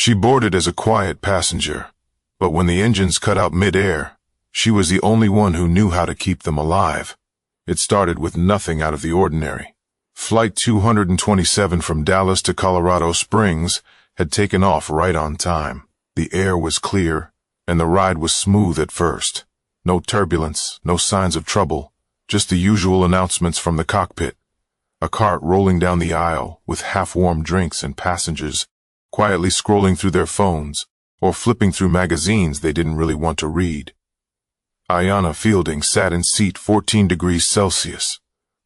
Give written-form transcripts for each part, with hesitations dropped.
She boarded as a quiet passenger, but when the engines cut out mid-air, she was the only one who knew how to keep them alive. It started with nothing out of the ordinary. Flight 227 from Dallas to Colorado Springs had taken off right on time. The air was clear, and the ride was smooth at first. No turbulence, no signs of trouble, just the usual announcements from the cockpit. A cart rolling down the aisle with half-warm drinks and passengers quietly scrolling through their phones or flipping through magazines they didn't really want to read. Ayanna Fielding sat in seat 14 degrees Celsius,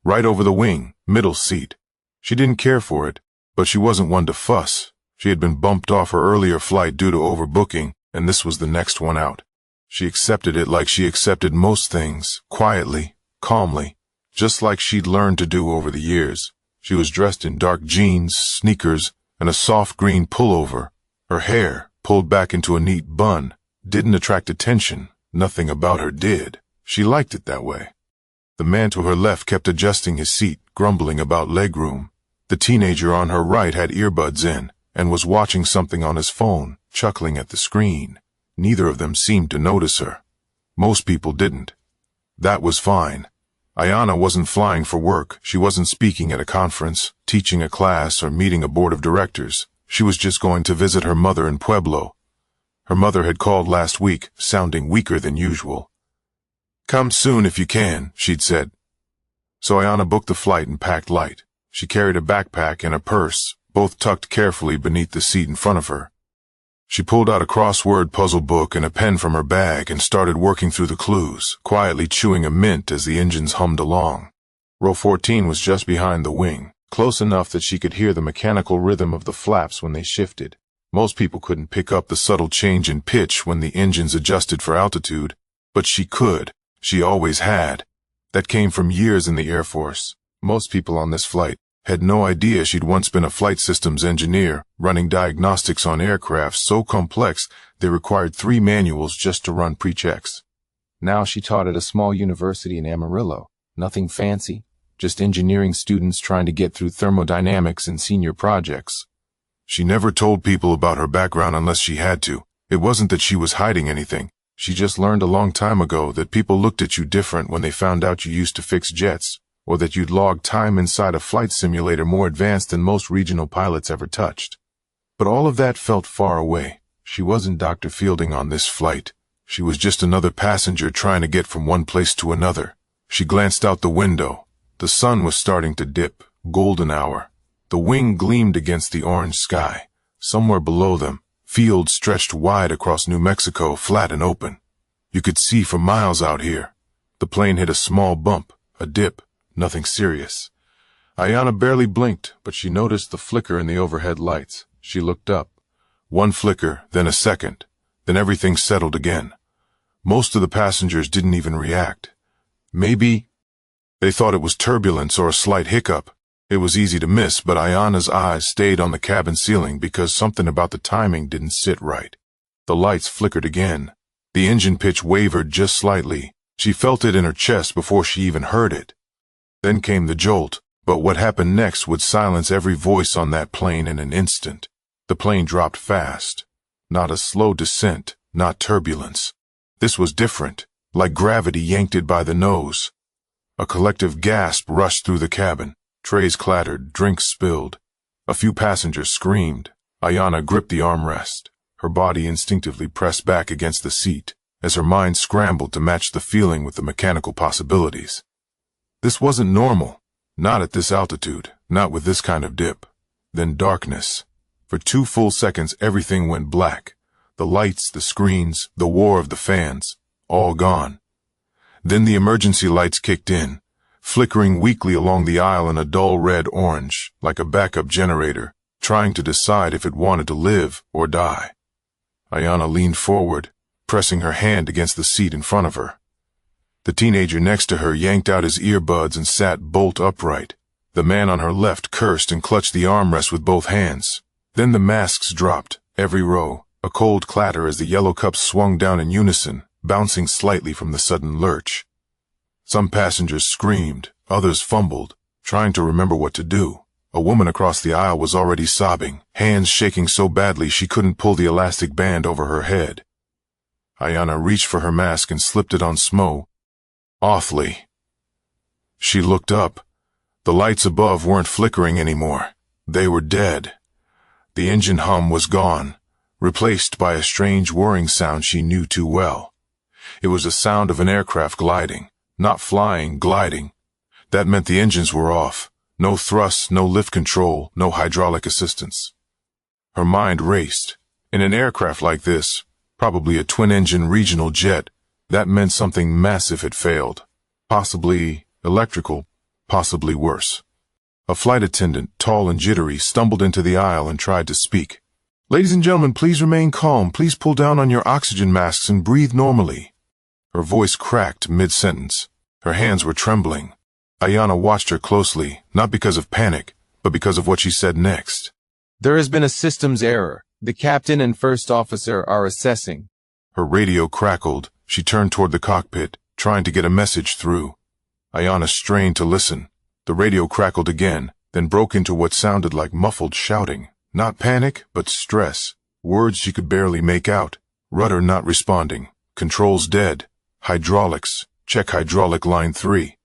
right over the wing, middle seat. She didn't care for it, but she wasn't one to fuss. She had been bumped off her earlier flight due to overbooking, and this was the next one out. She accepted it like she accepted most things, quietly, calmly, just like she'd learned to do over the years. She was dressed in dark jeans, sneakers, and a soft green pullover. Her hair, pulled back into a neat bun, didn't attract attention. Nothing about her did. She liked it that way. The man to her left kept adjusting his seat, grumbling about legroom. The teenager on her right had earbuds in and was watching something on his phone, chuckling at the screen. Neither of them seemed to notice her. Most people didn't. That was fine. Ayanna wasn't flying for work. She wasn't speaking at a conference, teaching a class, or meeting a board of directors. She was just going to visit her mother in Pueblo. Her mother had called last week, sounding weaker than usual. "Come soon if you can," she'd said. So Ayanna booked the flight and packed light. She carried a backpack and a purse, both tucked carefully beneath the seat in front of her. She pulled out a crossword puzzle book and a pen from her bag and started working through the clues, quietly chewing a mint as the engines hummed along. Row 14 was just behind the wing, close enough that she could hear the mechanical rhythm of the flaps when they shifted. Most people couldn't pick up the subtle change in pitch when the engines adjusted for altitude, but she could. She always had. That came from years in the Air Force. Most people on this flight had no idea she'd once been a flight systems engineer, running diagnostics on aircraft so complex they required 3 manuals just to run pre-checks. Now she taught at a small university in Amarillo. Nothing fancy, just engineering students trying to get through thermodynamics and senior projects. She never told people about her background unless she had to. It wasn't that she was hiding anything. She just learned a long time ago that people looked at you different when they found out you used to fix jets, or that you'd logged time inside a flight simulator more advanced than most regional pilots ever touched. But all of that felt far away. She wasn't Dr. Fielding on this flight. She was just another passenger trying to get from one place to another. She glanced out the window. The sun was starting to dip, golden hour. The wing gleamed against the orange sky. Somewhere below them, fields stretched wide across New Mexico, flat and open. You could see for miles out here. The plane hit a small bump, a dip. Nothing serious. Ayanna barely blinked, but she noticed the flicker in the overhead lights. She looked up. One flicker, then a second. Then everything settled again. Most of the passengers didn't even react. Maybe they thought it was turbulence or a slight hiccup. It was easy to miss, but Ayanna's eyes stayed on the cabin ceiling because something about the timing didn't sit right. The lights flickered again. The engine pitch wavered just slightly. She felt it in her chest before she even heard it. Then came the jolt, but what happened next would silence every voice on that plane in an instant. The plane dropped fast. Not a slow descent, not turbulence. This was different, like gravity yanked it by the nose. A collective gasp rushed through the cabin. Trays clattered, drinks spilled. A few passengers screamed. Ayanna gripped the armrest. Her body instinctively pressed back against the seat, as her mind scrambled to match the feeling with the mechanical possibilities. This wasn't normal. Not at this altitude, not with this kind of dip. Then darkness. For 2 full seconds everything went black. The lights, the screens, the war of the fans, all gone. Then the emergency lights kicked in, flickering weakly along the aisle in a dull red-orange, like a backup generator, trying to decide if it wanted to live or die. Ayanna leaned forward, pressing her hand against the seat in front of her. The teenager next to her yanked out his earbuds and sat bolt upright. The man on her left cursed and clutched the armrest with both hands. Then the masks dropped, every row, a cold clatter as the yellow cups swung down in unison, bouncing slightly from the sudden lurch. Some passengers screamed, others fumbled, trying to remember what to do. A woman across the aisle was already sobbing, hands shaking so badly she couldn't pull the elastic band over her head. Ayanna reached for her mask and slipped it on smoothly. She looked up. The lights above weren't flickering anymore. They were dead. The engine hum was gone, replaced by a strange whirring sound she knew too well. It was the sound of an aircraft gliding, not flying, gliding. That meant the engines were off. No thrust, no lift control, no hydraulic assistance. Her mind raced. In an aircraft like this, probably a twin-engine regional jet, that meant something massive had failed. Possibly electrical, possibly worse. A flight attendant, tall and jittery, stumbled into the aisle and tried to speak. "Ladies and gentlemen, please remain calm. Please pull down on your oxygen masks and breathe normally." Her voice cracked mid-sentence. Her hands were trembling. Ayanna watched her closely, not because of panic, but because of what she said next. "There has been a systems error. The captain and first officer are assessing." Her radio crackled. She turned toward the cockpit, trying to get a message through. Ayanna strained to listen. The radio crackled again, then broke into what sounded like muffled shouting. Not panic, but stress. Words she could barely make out. Rudder not responding. Controls dead. Hydraulics. Check hydraulic line 3.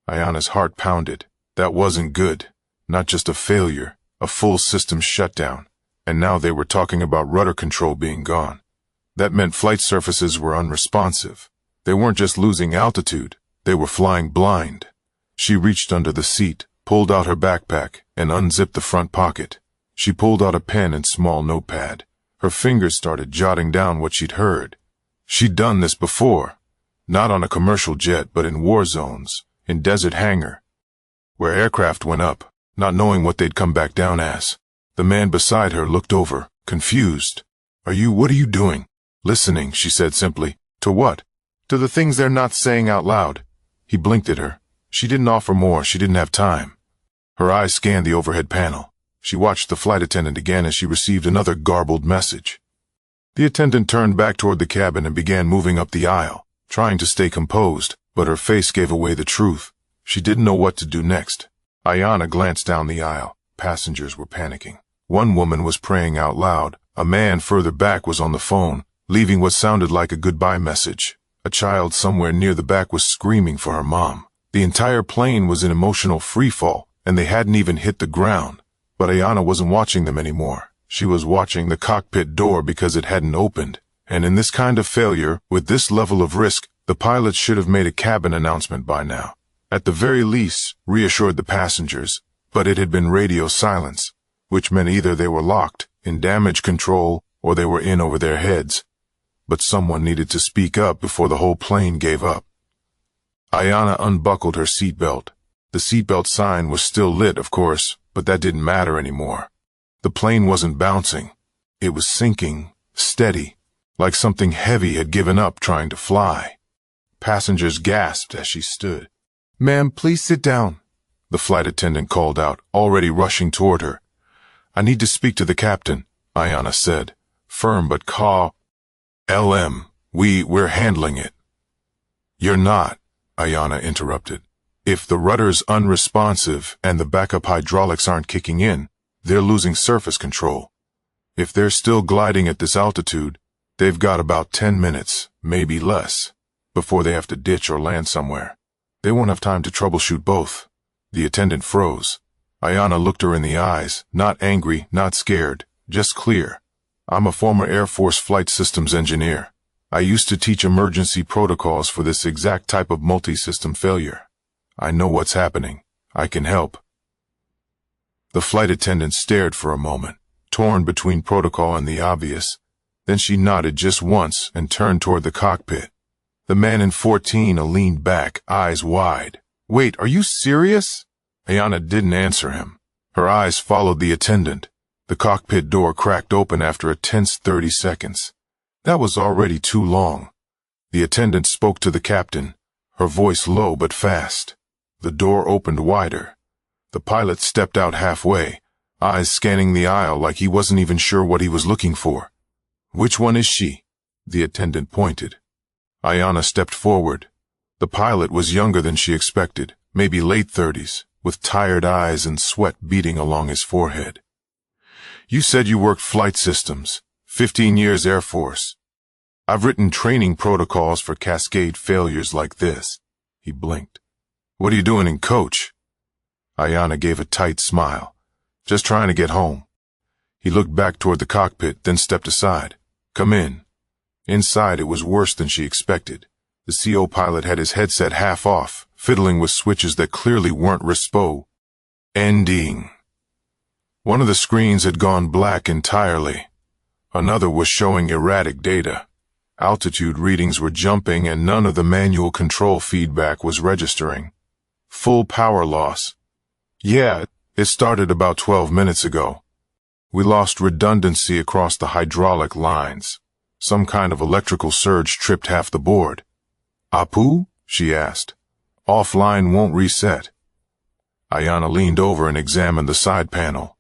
Ayanna's heart pounded. That wasn't good. Not just a failure, a full system shutdown. And now they were talking about rudder control being gone. That meant flight surfaces were unresponsive. They weren't just losing altitude, they were flying blind. She reached under the seat, pulled out her backpack, and unzipped the front pocket. She pulled out a pen and small notepad. Her fingers started jotting down what she'd heard. She'd done this before. Not on a commercial jet, but in war zones. In desert hangar, where aircraft went up, not knowing what they'd come back down as. The man beside her looked over, confused. What are you doing?" "Listening," she said simply. "To what?" "To the things they're not saying out loud." He blinked at her. She didn't offer more, she didn't have time. Her eyes scanned the overhead panel. She watched the flight attendant again as she received another garbled message. The attendant turned back toward the cabin and began moving up the aisle, trying to stay composed. But her face gave away the truth. She didn't know what to do next. Ayanna glanced down the aisle. Passengers were panicking. One woman was praying out loud. A man further back was on the phone, leaving what sounded like a goodbye message. A child somewhere near the back was screaming for her mom. The entire plane was in emotional freefall, and they hadn't even hit the ground. But Ayanna wasn't watching them anymore. She was watching the cockpit door because it hadn't opened. And in this kind of failure, with this level of risk, the pilot should have made a cabin announcement by now. At the very least, reassured the passengers, but it had been radio silence, which meant either they were locked, in damage control, or they were in over their heads. But someone needed to speak up before the whole plane gave up. Ayanna unbuckled her seatbelt. The seatbelt sign was still lit, of course, but that didn't matter anymore. The plane wasn't bouncing. It was sinking, steady, like something heavy had given up trying to fly. Passengers gasped as she stood. "Ma'am, please sit down," the flight attendant called out, already rushing toward her. "I need to speak to the captain," Ayanna said, firm but calm. We're handling it." "You're not," Ayanna interrupted. "If the rudder's unresponsive and the backup hydraulics aren't kicking in, they're losing surface control. If they're still gliding at this altitude, they've got about 10 minutes, maybe less, before they have to ditch or land somewhere. They won't have time to troubleshoot both." The attendant froze. Ayanna looked her in the eyes, not angry, not scared, just clear. "I'm a former Air Force flight systems engineer. I used to teach emergency protocols for this exact type of multi-system failure. I know what's happening. I can help." The flight attendant stared for a moment, torn between protocol and the obvious. Then she nodded just once and turned toward the cockpit. The man in 14 leaned back, eyes wide. "Wait, are you serious?" Ayanna didn't answer him. Her eyes followed the attendant. The cockpit door cracked open after a tense 30 seconds. That was already too long. The attendant spoke to the captain, her voice low but fast. The door opened wider. The pilot stepped out halfway, eyes scanning the aisle like he wasn't even sure what he was looking for. "Which one is she?" The attendant pointed. Ayanna stepped forward. The pilot was younger than she expected, maybe late 30s, with tired eyes and sweat beading along his forehead. "You said you worked flight systems, 15 years Air Force. I've written training protocols for cascade failures like this." He blinked. "What are you doing in coach?" Ayanna gave a tight smile. "Just trying to get home." He looked back toward the cockpit, then stepped aside. "Come in." Inside, it was worse than she expected. The CO pilot had his headset half off, fiddling with switches that clearly weren't respo. Ending. One of the screens had gone black entirely. Another was showing erratic data. Altitude readings were jumping and none of the manual control feedback was registering. Full power loss. "Yeah, it started about 12 minutes ago. We lost redundancy across the hydraulic lines. Some kind of electrical surge tripped half the board." "Apu?" she asked. "Offline won't reset." Ayanna leaned over and examined the side panel.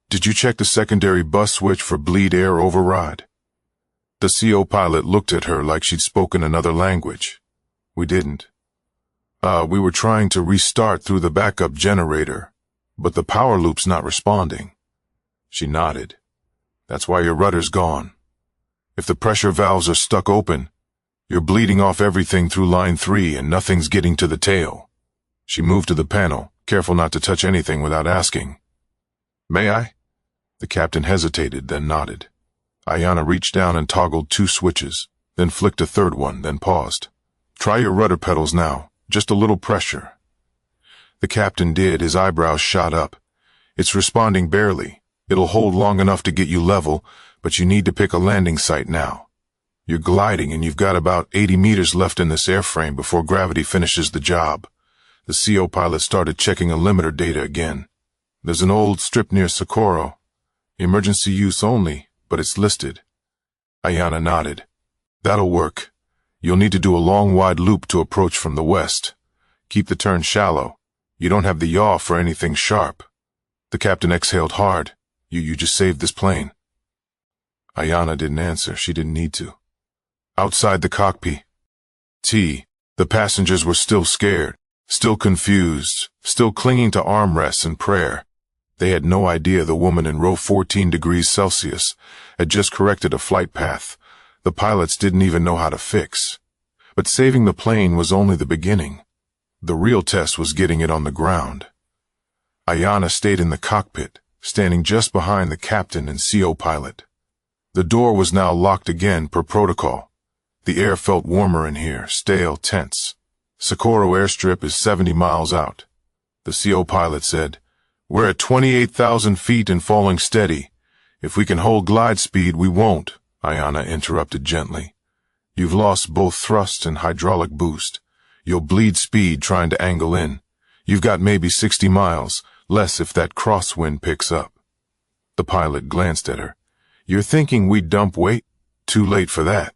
"Did you check the secondary bus switch for bleed air override?" The CO pilot looked at her like she'd spoken another language. "We didn't. We were trying to restart through the backup generator, but the power loop's not responding." She nodded. "That's why your rudder's gone. If the pressure valves are stuck open, you're bleeding off everything through line 3 and nothing's getting to the tail." She moved to the panel, careful not to touch anything without asking. "May I?" The captain hesitated, then nodded. Ayanna reached down and toggled 2 switches, then flicked a third one, then paused. "Try your rudder pedals now, just a little pressure." The captain did, his eyebrows shot up. "It's responding barely. It'll hold long enough to get you level, but you need to pick a landing site now. You're gliding and you've got about 80 meters left in this airframe before gravity finishes the job." The CO pilot started checking a limiter data again. "There's an old strip near Socorro. Emergency use only, but it's listed." Ayanna nodded. "That'll work. You'll need to do a long wide loop to approach from the west. Keep the turn shallow. You don't have the yaw for anything sharp." The captain exhaled hard. You just saved this plane." Ayanna didn't answer. She didn't need to. Outside the cockpit, the passengers were still scared, still confused, still clinging to armrests and prayer. They had no idea the woman in row 14 degrees Celsius had just corrected a flight path the pilots didn't even know how to fix. But saving the plane was only the beginning. The real test was getting it on the ground. Ayanna stayed in the cockpit, standing just behind the captain and CO pilot. The door was now locked again per protocol. The air felt warmer in here, stale, tense. "Socorro airstrip is 70 miles out." The CO pilot said, "We're at 28,000 feet and falling steady. If we can hold glide speed, we won't," Ayanna interrupted gently. "You've lost both thrust and hydraulic boost. You'll bleed speed trying to angle in. You've got maybe 60 miles, less if that crosswind picks up." The pilot glanced at her. "You're thinking we'd dump weight? Too late for that.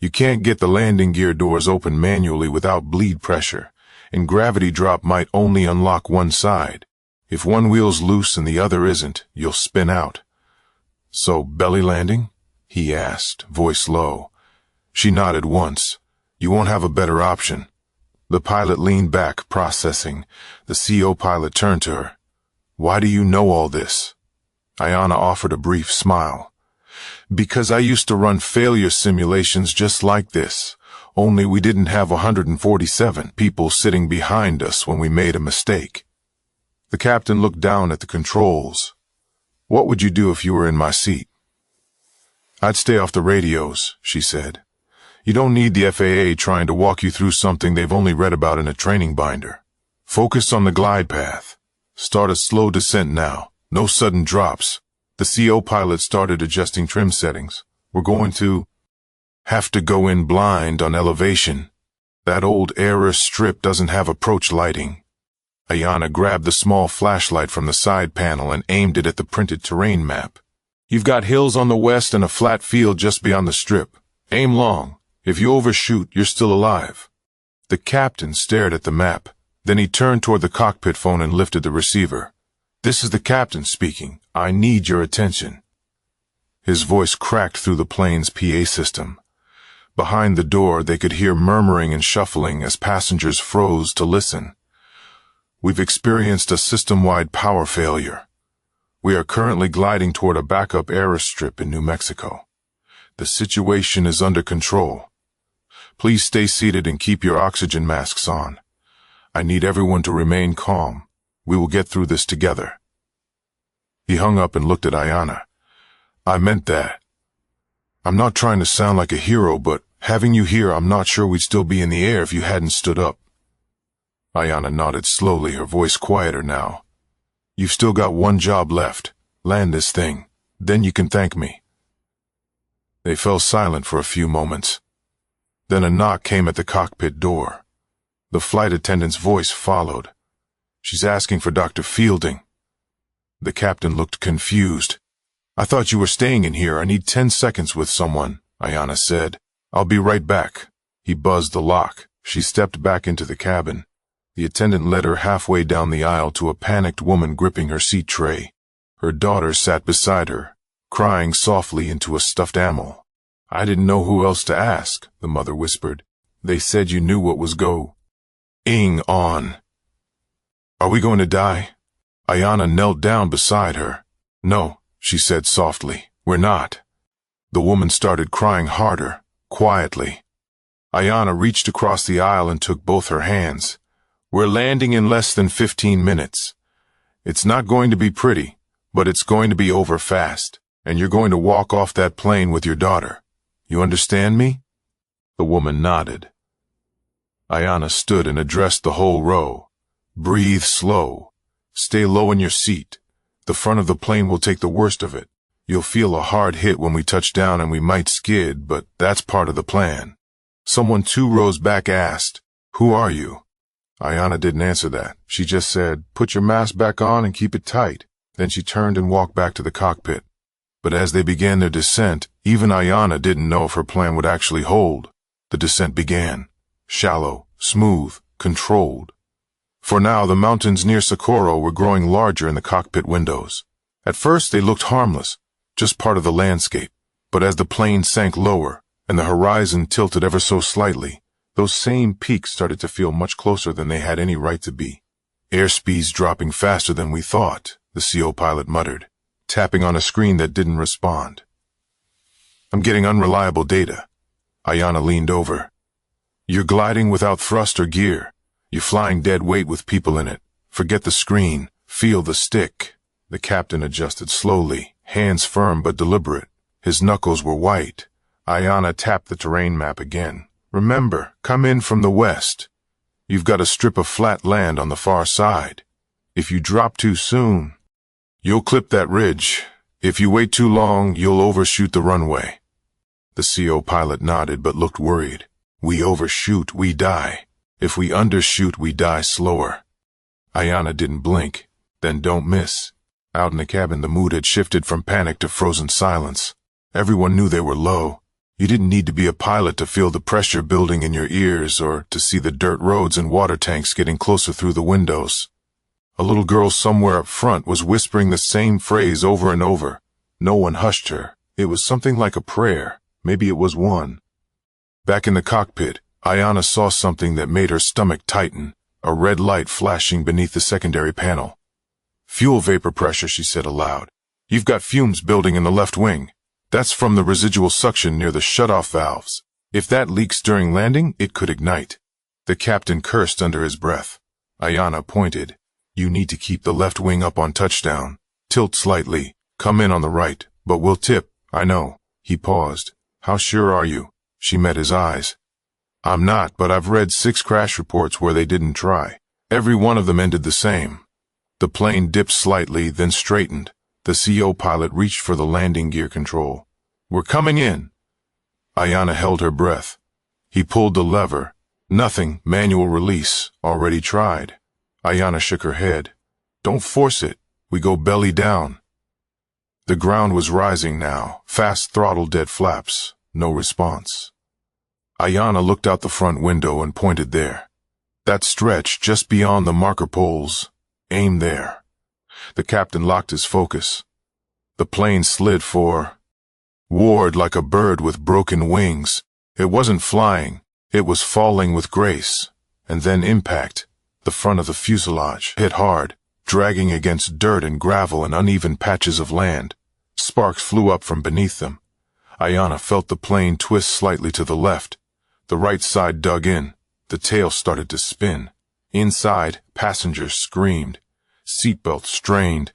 You can't get the landing gear doors open manually without bleed pressure, and gravity drop might only unlock one side. If one wheel's loose and the other isn't, you'll spin out." "So, belly landing?" he asked, voice low. She nodded once. "You won't have a better option." The pilot leaned back, processing. The CO pilot turned to her. "Why do you know all this?" Ayanna offered a brief smile. "Because I used to run failure simulations just like this, only we didn't have 147 people sitting behind us when we made a mistake." The captain looked down at the controls. "What would you do if you were in my seat?" "I'd stay off the radios," she said. "You don't need the FAA trying to walk you through something they've only read about in a training binder. Focus on the glide path. Start a slow descent now. No sudden drops." The CO pilot started adjusting trim settings. "We're going to have to go in blind on elevation. That old error strip doesn't have approach lighting." Ayanna grabbed the small flashlight from the side panel and aimed it at the printed terrain map. "You've got hills on the west and a flat field just beyond the strip. Aim long. If you overshoot, you're still alive." The captain stared at the map. Then he turned toward the cockpit phone and lifted the receiver. "This is the captain speaking. I need your attention." His voice cracked through the plane's PA system. Behind the door, they could hear murmuring and shuffling as passengers froze to listen. We've experienced a system-wide power failure. We are currently gliding toward a backup airstrip in New Mexico. The situation is under control. Please stay seated and keep your oxygen masks on. I need everyone to remain calm. We will get through this together." He hung up and looked at Ayanna. "I meant that. I'm not trying to sound like a hero, but having you here, I'm not sure we'd still be in the air if you hadn't stood up." Ayanna nodded slowly, her voice quieter now. "You've still got one job left. Land this thing. Then you can thank me." They fell silent for a few moments. Then a knock came at the cockpit door. The flight attendant's voice followed. "She's asking for Dr. Fielding." The captain looked confused. "I thought you were staying in here. I need 10 seconds with someone," Ayanna said. "I'll be right back." He buzzed the lock. She stepped back into the cabin. The attendant led her halfway down the aisle to a panicked woman gripping her seat tray. Her daughter sat beside her, crying softly into a stuffed animal. "I didn't know who else to ask," the mother whispered. "They said you knew what was going on." "Are we going to die?" Ayanna knelt down beside her. "No," she said softly, "we're not." The woman started crying harder, quietly. Ayanna reached across the aisle and took both her hands. "We're landing in less than 15 minutes. It's not going to be pretty, but it's going to be over fast, and you're going to walk off that plane with your daughter. You understand me?" The woman nodded. Ayanna stood and addressed the whole row. "Breathe slow. Stay low in your seat. The front of the plane will take the worst of it. You'll feel a hard hit when we touch down and we might skid, but that's part of the plan." Someone 2 rows back asked, "Who are you?" Ayanna didn't answer that. She just said, "Put your mask back on and keep it tight." Then she turned and walked back to the cockpit. But as they began their descent, even Ayanna didn't know if her plan would actually hold. The descent began. Shallow, smooth, controlled. For now, the mountains near Socorro were growing larger in the cockpit windows. At first, they looked harmless, just part of the landscape. But as the plane sank lower and the horizon tilted ever so slightly, those same peaks started to feel much closer than they had any right to be. "Airspeed's dropping faster than we thought," the CO pilot muttered, tapping on a screen that didn't respond. "I'm getting unreliable data." Ayanna leaned over. "You're gliding without thrust or gear. You're flying dead weight with people in it. Forget the screen. Feel the stick." The captain adjusted slowly, hands firm but deliberate. His knuckles were white. Ayanna tapped the terrain map again. "Remember, come in from the west. You've got a strip of flat land on the far side. If you drop too soon, you'll clip that ridge. If you wait too long, you'll overshoot the runway." The CO pilot nodded but looked worried. "We overshoot, we die. If we undershoot, we die slower." Ayanna didn't blink. "Then don't miss." Out in the cabin, the mood had shifted from panic to frozen silence. Everyone knew they were low. You didn't need to be a pilot to feel the pressure building in your ears or to see the dirt roads and water tanks getting closer through the windows. A little girl somewhere up front was whispering the same phrase over and over. No one hushed her. It was something like a prayer. Maybe it was one. Back in the cockpit, Ayanna saw something that made her stomach tighten, a red light flashing beneath the secondary panel. "Fuel vapor pressure," she said aloud. "You've got fumes building in the left wing. That's from the residual suction near the shutoff valves. If that leaks during landing, it could ignite." The captain cursed under his breath. Ayanna pointed. "You need to keep the left wing up on touchdown. Tilt slightly. Come in on the right, but we'll tip." "I know." He paused. "How sure are you?" She met his eyes. "I'm not, but I've read 6 crash reports where they didn't try. Every one of them ended the same." The plane dipped slightly, then straightened. The CO pilot reached for the landing gear control. "We're coming in." Ayanna held her breath. He pulled the lever. "Nothing, manual release, already tried." Ayanna shook her head. "Don't force it. We go belly down." The ground was rising now, fast throttle dead flaps, no response. Ayanna looked out the front window and pointed there. "That stretch just beyond the marker poles. Aim there." The captain locked his focus. The plane slid forward like a bird with broken wings. It wasn't flying, it was falling with grace. And then impact. The front of the fuselage hit hard, dragging against dirt and gravel and uneven patches of land. Sparks flew up from beneath them. Ayanna felt the plane twist slightly to the left. The right side dug in. The tail started to spin. Inside, passengers screamed. Seatbelts strained.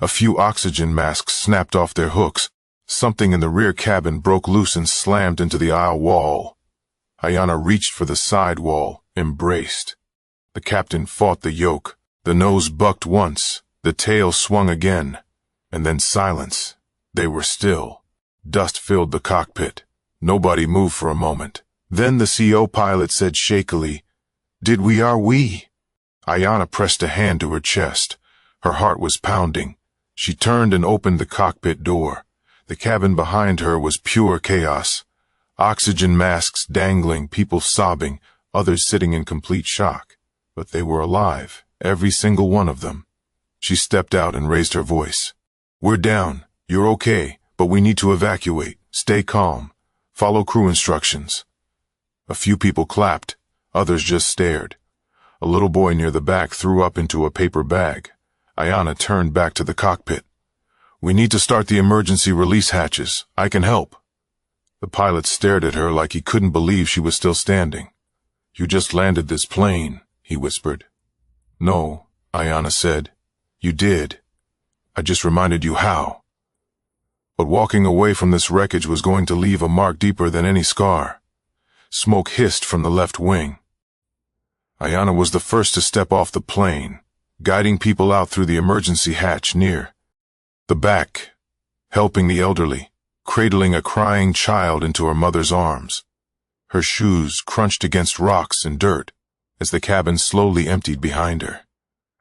A few oxygen masks snapped off their hooks. Something in the rear cabin broke loose and slammed into the aisle wall. Ayanna reached for the side wall, embraced. The captain fought the yoke. The nose bucked once. The tail swung again. And then silence. They were still. Dust filled the cockpit. Nobody moved for a moment. Then the CO pilot said shakily, "Did we are we?" Ayanna pressed a hand to her chest. Her heart was pounding. She turned and opened the cockpit door. The cabin behind her was pure chaos. Oxygen masks dangling, people sobbing, others sitting in complete shock. But they were alive, every single one of them. She stepped out and raised her voice. "We're down. You're okay, but we need to evacuate. Stay calm. Follow crew instructions." A few people clapped. Others just stared. A little boy near the back threw up into a paper bag. Ayanna turned back to the cockpit. "We need to start the emergency release hatches. I can help." The pilot stared at her like he couldn't believe she was still standing. "You just landed this plane," he whispered. "No," Ayanna said. "You did. I just reminded you how." But walking away from this wreckage was going to leave a mark deeper than any scar. Smoke hissed from the left wing. Ayanna was the first to step off the plane, guiding people out through the emergency hatch near the back, helping the elderly, cradling a crying child into her mother's arms. Her shoes crunched against rocks and dirt as the cabin slowly emptied behind her.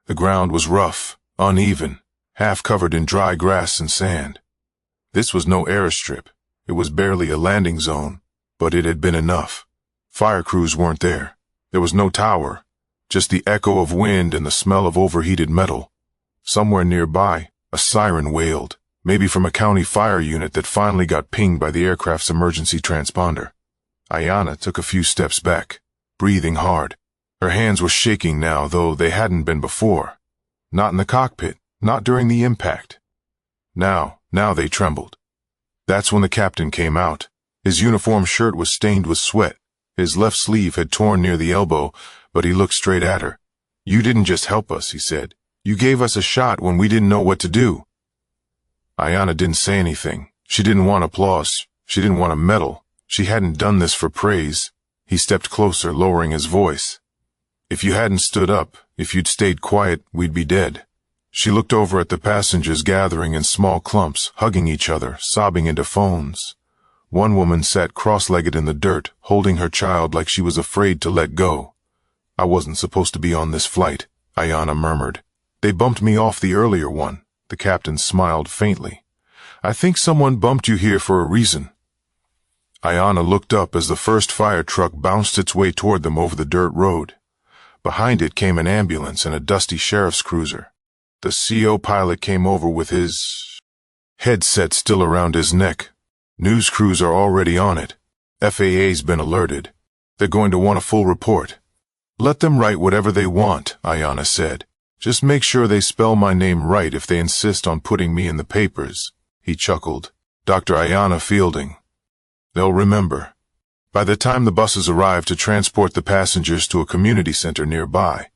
The ground was rough, uneven, half covered in dry grass and sand. This was no airstrip. It was barely a landing zone, but it had been enough. Fire crews weren't there. There was no tower, just the echo of wind and the smell of overheated metal. Somewhere nearby, a siren wailed, maybe from a county fire unit that finally got pinged by the aircraft's emergency transponder. Ayanna took a few steps back, breathing hard. Her hands were shaking now, though they hadn't been before. Not in the cockpit, not during the impact. Now they trembled. That's when the captain came out. His uniform shirt was stained with sweat. His left sleeve had torn near the elbow, but he looked straight at her. "You didn't just help us," he said. "You gave us a shot when we didn't know what to do." Ayanna didn't say anything. She didn't want applause. She didn't want a medal. She hadn't done this for praise. He stepped closer, lowering his voice. "If you hadn't stood up, if you'd stayed quiet, we'd be dead." She looked over at the passengers gathering in small clumps, hugging each other, sobbing into phones. One woman sat cross-legged in the dirt, holding her child like she was afraid to let go. "I wasn't supposed to be on this flight," Ayanna murmured. "They bumped me off the earlier one." The captain smiled faintly. "I think someone bumped you here for a reason." Ayanna looked up as the first fire truck bounced its way toward them over the dirt road. Behind it came an ambulance and a dusty sheriff's cruiser. The CO pilot came over with his headset still around his neck. "News crews are already on it. FAA's been alerted. They're going to want a full report." "Let them write whatever they want," Ayanna said. "Just make sure they spell my name right if they insist on putting me in the papers." He chuckled. "Dr. Ayanna Fielding. They'll remember." By the time the buses arrived to transport the passengers to a community center nearby,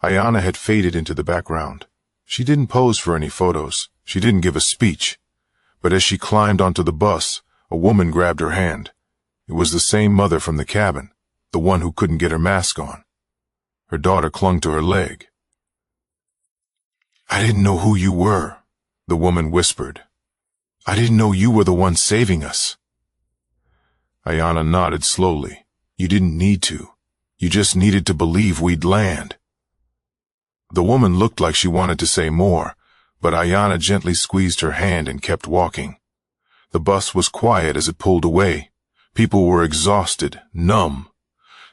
Ayanna had faded into the background. She didn't pose for any photos. She didn't give a speech. But as she climbed onto the bus, a woman grabbed her hand. It was the same mother from the cabin, the one who couldn't get her mask on. Her daughter clung to her leg. "I didn't know who you were," the woman whispered. "I didn't know you were the one saving us." Ayanna nodded slowly. "You didn't need to. You just needed to believe we'd land." The woman looked like she wanted to say more, but Ayanna gently squeezed her hand and kept walking. The bus was quiet as it pulled away. People were exhausted, numb.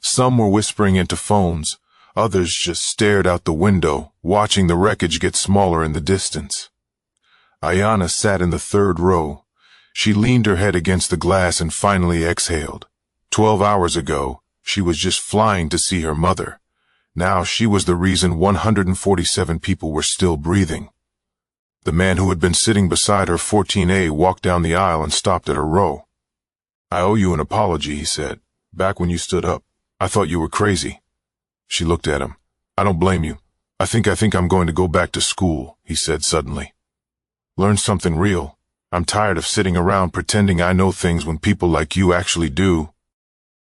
Some were whispering into phones. Others just stared out the window, watching the wreckage get smaller in the distance. Ayanna sat in the third row. She leaned her head against the glass and finally exhaled. 12 hours ago, she was just flying to see her mother. Now she was the reason 147 people were still breathing. The man who had been sitting beside her 14A walked down the aisle and stopped at her row. "I owe you an apology," he said. "Back when you stood up, I thought you were crazy." She looked at him. "I don't blame you. I think I'm going to go back to school," he said suddenly. "Learn something real. I'm tired of sitting around pretending I know things when people like you actually do."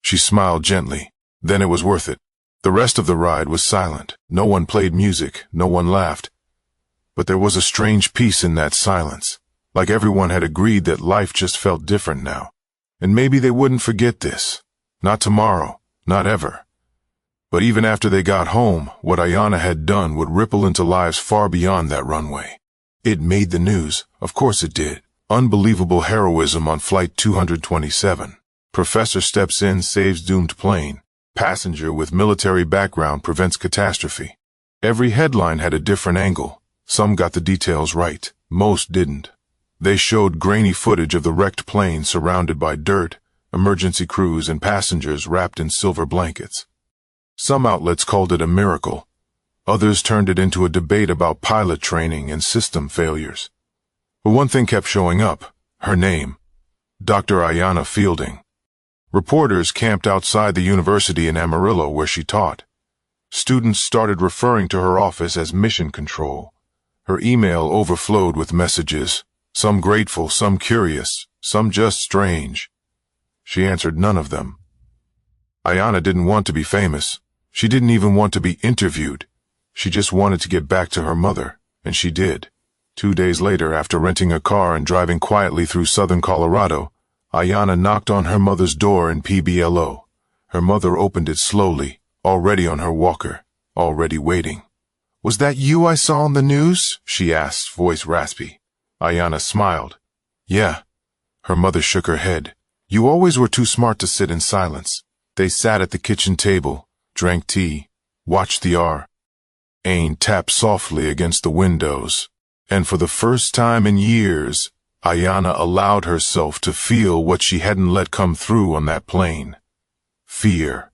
She smiled gently. Then it was worth it. The rest of the ride was silent. No one played music. No one laughed. But there was a strange peace in that silence, like everyone had agreed that life just felt different now. And maybe they wouldn't forget this. Not tomorrow. Not ever. But even after they got home, what Ayanna had done would ripple into lives far beyond that runway. It made the news. Of course it did. Unbelievable heroism on Flight 227. Professor steps in, saves doomed plane. Passenger with military background prevents catastrophe. Every headline had a different angle. Some got the details right. Most didn't. They showed grainy footage of the wrecked plane surrounded by dirt, emergency crews and passengers wrapped in silver blankets. Some outlets called it a miracle. Others turned it into a debate about pilot training and system failures. But one thing kept showing up. Her name. Dr. Ayanna Fielding. Reporters camped outside the university in Amarillo where she taught. Students started referring to her office as Mission Control. Her email overflowed with messages, some grateful, some curious, some just strange. She answered none of them. Ayanna didn't want to be famous. She didn't even want to be interviewed. She just wanted to get back to her mother, and she did. 2 days later, after renting a car and driving quietly through southern Colorado, Ayanna knocked on her mother's door in PBLO. Her mother opened it slowly, already on her walker, already waiting. "Was that you I saw on the news?" she asked, voice raspy. Ayanna smiled. "Yeah." Her mother shook her head. "You always were too smart to sit in silence." They sat at the kitchen table, drank tea, watched the rain tap softly against the windows. And for the first time in years, Ayanna allowed herself to feel what she hadn't let come through on that plane. Fear.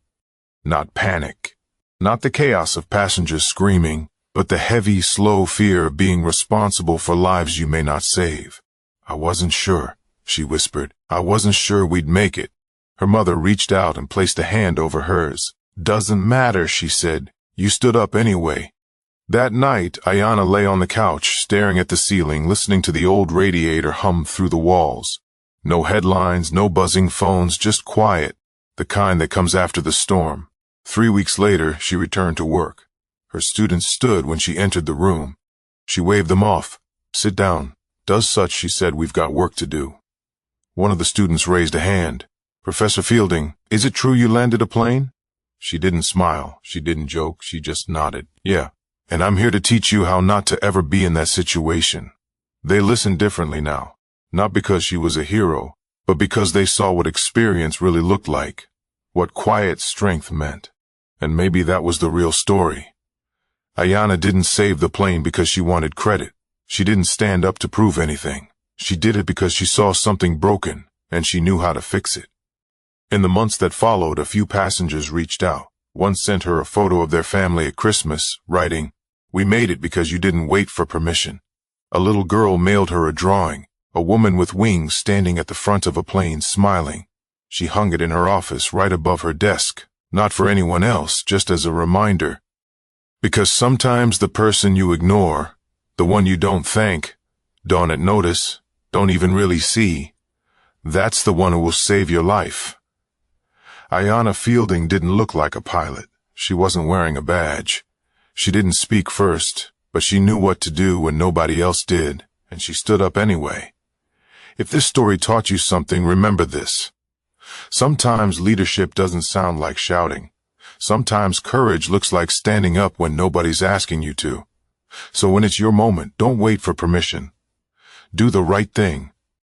Not panic. Not the chaos of passengers screaming, but the heavy, slow fear of being responsible for lives you may not save. "I wasn't sure," she whispered. "I wasn't sure we'd make it." Her mother reached out and placed a hand over hers. "Doesn't matter," she said. "You stood up anyway." That night, Ayanna lay on the couch, staring at the ceiling, listening to the old radiator hum through the walls. No headlines, no buzzing phones, just quiet, the kind that comes after the storm. 3 weeks later, she returned to work. Her students stood when she entered the room. She waved them off. "Sit down. Does such," she said. "We've got work to do." One of the students raised a hand. "Professor Fielding, is it true you landed a plane?" She didn't smile. She didn't joke. She just nodded. "Yeah. And I'm here to teach you how not to ever be in that situation." They listened differently now, not because she was a hero, but because they saw what experience really looked like, what quiet strength meant. And maybe that was the real story. Ayanna didn't save the plane because she wanted credit. She didn't stand up to prove anything. She did it because she saw something broken, and she knew how to fix it. In the months that followed, a few passengers reached out. One sent her a photo of their family at Christmas, writing, "We made it because you didn't wait for permission." A little girl mailed her a drawing, a woman with wings standing at the front of a plane smiling. She hung it in her office right above her desk, not for anyone else, just as a reminder. Because sometimes the person you ignore, the one you don't thank, don't notice, don't even really see, that's the one who will save your life. Ayanna Fielding didn't look like a pilot. She wasn't wearing a badge. She didn't speak first, but she knew what to do when nobody else did, and she stood up anyway. If this story taught you something, remember this. Sometimes leadership doesn't sound like shouting. Sometimes courage looks like standing up when nobody's asking you to. So when it's your moment, don't wait for permission. Do the right thing,